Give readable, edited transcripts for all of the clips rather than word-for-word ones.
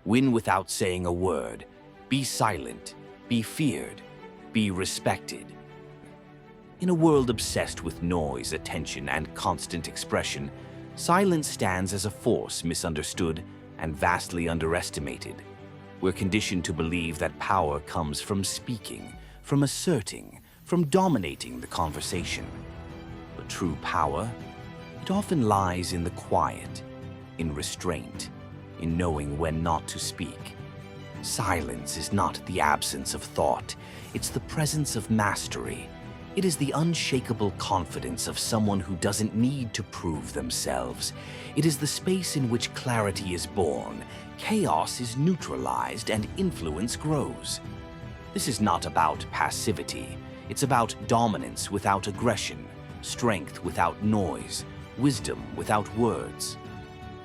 Win without saying a word. Be silent. Be feared. Be respected. In a world obsessed with noise, attention, and constant expression, silence stands as a force misunderstood and vastly underestimated. We're conditioned to believe that power comes from speaking, from asserting, from dominating the conversation. But true power, it often lies in the quiet, in restraint, in knowing when not to speak. Silence is not the absence of thought, it's the presence of mastery. It is the unshakable confidence of someone who doesn't need to prove themselves. It is the space in which clarity is born, chaos is neutralized, and influence grows. This is not about passivity. It's about dominance without aggression, strength without noise, wisdom without words.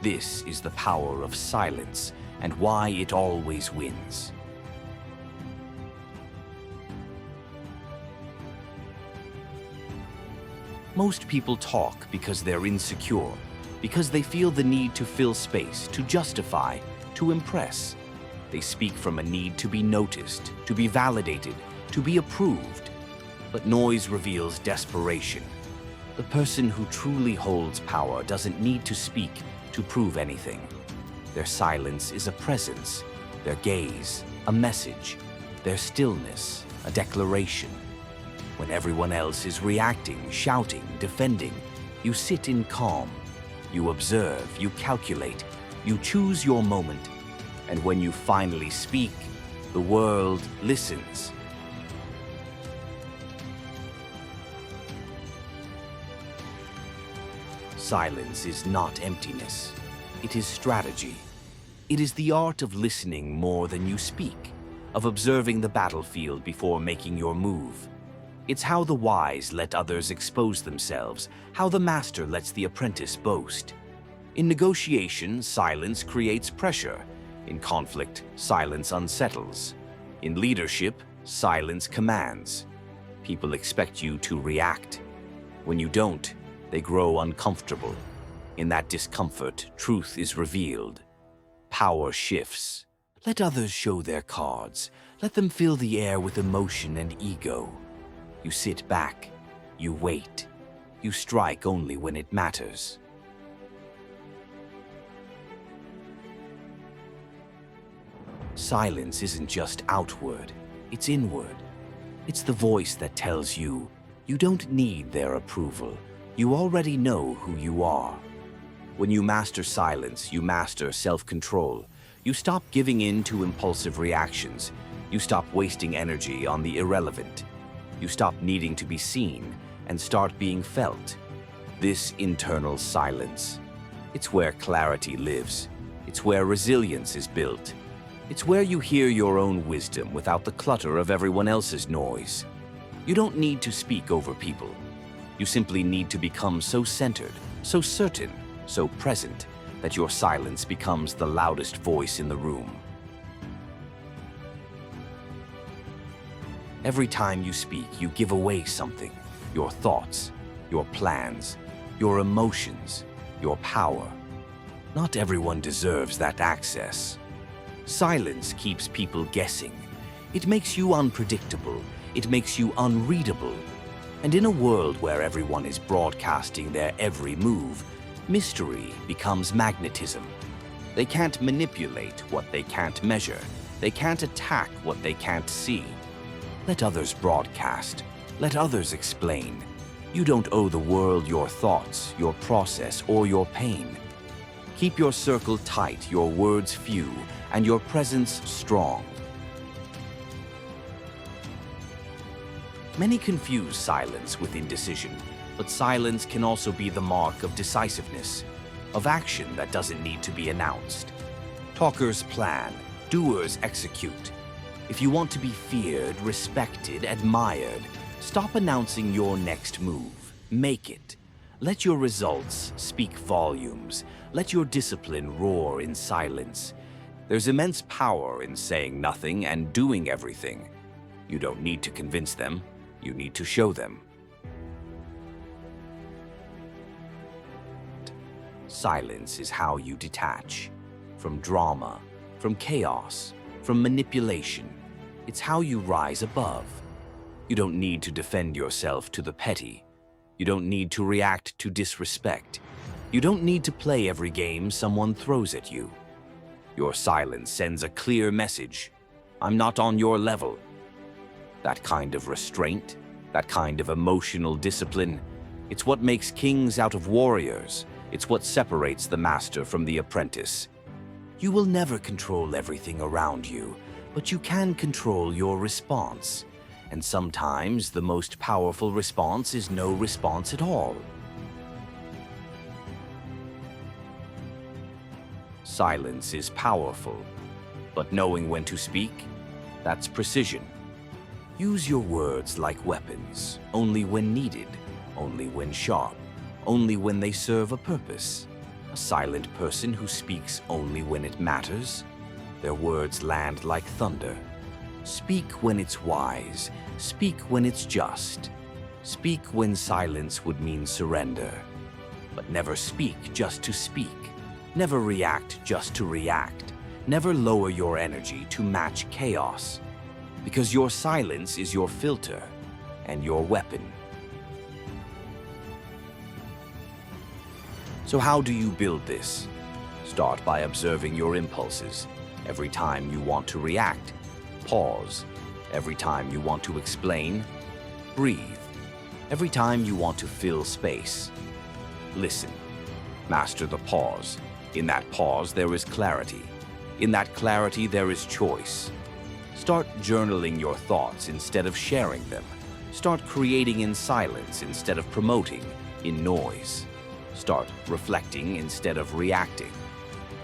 This is the power of silence and why it always wins. Most people talk because they're insecure, because they feel the need to fill space, to justify, to impress. They speak from a need to be noticed, to be validated, to be approved. But noise reveals desperation. The person who truly holds power doesn't need to speak to prove anything. Their silence is a presence, their gaze, a message, their stillness, a declaration. When everyone else is reacting, shouting, defending, you sit in calm. You observe, you calculate, you choose your moment. And when you finally speak, the world listens. Silence is not emptiness. It is strategy. It is the art of listening more than you speak, of observing the battlefield before making your move. It's how the wise let others expose themselves, how the master lets the apprentice boast. In negotiation, silence creates pressure. In conflict, silence unsettles. In leadership, silence commands. People expect you to react. When you don't, they grow uncomfortable. In that discomfort, truth is revealed. Power shifts. Let others show their cards. Let them fill the air with emotion and ego. You sit back. You wait. You strike only when it matters. Silence isn't just outward, it's inward. It's the voice that tells you, you don't need their approval. You already know who you are. When you master silence, you master self-control. You stop giving in to impulsive reactions. You stop wasting energy on the irrelevant. You stop needing to be seen and start being felt. This internal silence, it's where clarity lives. It's where resilience is built. It's where you hear your own wisdom without the clutter of everyone else's noise. You don't need to speak over people. You simply need to become so centered, so certain, so present that your silence becomes the loudest voice in the room. Every time you speak, you give away something. Your thoughts, your plans, your emotions, your power. Not everyone deserves that access. Silence keeps people guessing. It makes you unpredictable. It makes you unreadable. And in a world where everyone is broadcasting their every move, mystery becomes magnetism. They can't manipulate what they can't measure. They can't attack what they can't see. Let others broadcast. Let others explain. You don't owe the world your thoughts, your process, or your pain. Keep your circle tight, your words few, and your presence strong. Many confuse silence with indecision, but silence can also be the mark of decisiveness, of action that doesn't need to be announced. Talkers plan, doers execute. If you want to be feared, respected, admired, stop announcing your next move. Make it. Let your results speak volumes. Let your discipline roar in silence. There's immense power in saying nothing and doing everything. You don't need to convince them. You need to show them. Silence is how you detach from drama, from chaos, from manipulation. It's how you rise above. You don't need to defend yourself to the petty. You don't need to react to disrespect. You don't need to play every game someone throws at you. Your silence sends a clear message. I'm not on your level. That kind of restraint, that kind of emotional discipline, it's what makes kings out of warriors. It's what separates the master from the apprentice. You will never control everything around you, but you can control your response. And sometimes the most powerful response is no response at all. Silence is powerful, but knowing when to speak, that's precision. Use your words like weapons, only when needed, only when sharp, only when they serve a purpose. A silent person who speaks only when it matters, their words land like thunder. Speak when it's wise, speak when it's just. Speak when silence would mean surrender. But never speak just to speak. Never react just to react. Never lower your energy to match chaos. Because your silence is your filter and your weapon. So how do you build this? Start by observing your impulses. Every time you want to react, pause. Every time you want to explain, breathe. Every time you want to fill space, listen. Master the pause. In that pause, there is clarity. In that clarity, there is choice. Start journaling your thoughts instead of sharing them. Start creating in silence instead of promoting in noise. Start reflecting instead of reacting.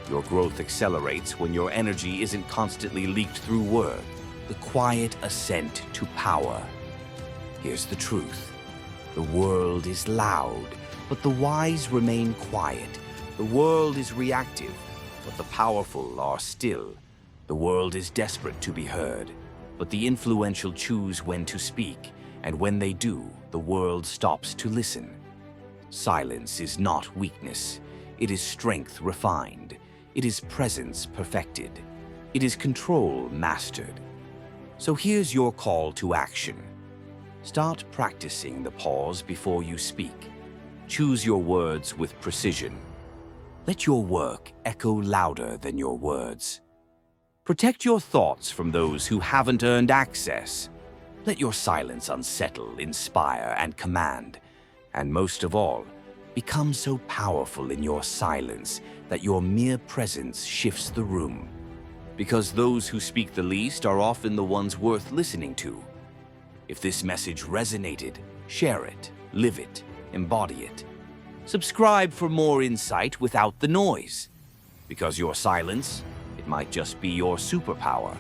Your growth accelerates when your energy isn't constantly leaked through word. The quiet ascent to power. Here's the truth. The world is loud, but the wise remain quiet. The world is reactive, but the powerful are still. The world is desperate to be heard, but the influential choose when to speak, and when they do, the world stops to listen. Silence is not weakness. It is strength refined. It is presence perfected. It is control mastered. So here's your call to action. Start practicing the pause before you speak. Choose your words with precision. Let your work echo louder than your words. Protect your thoughts from those who haven't earned access. Let your silence unsettle, inspire, and command. And most of all, become so powerful in your silence that your mere presence shifts the room. Because those who speak the least are often the ones worth listening to. If this message resonated, share it, live it, embody it. Subscribe for more insight without the noise. Because your silence, it might just be your superpower.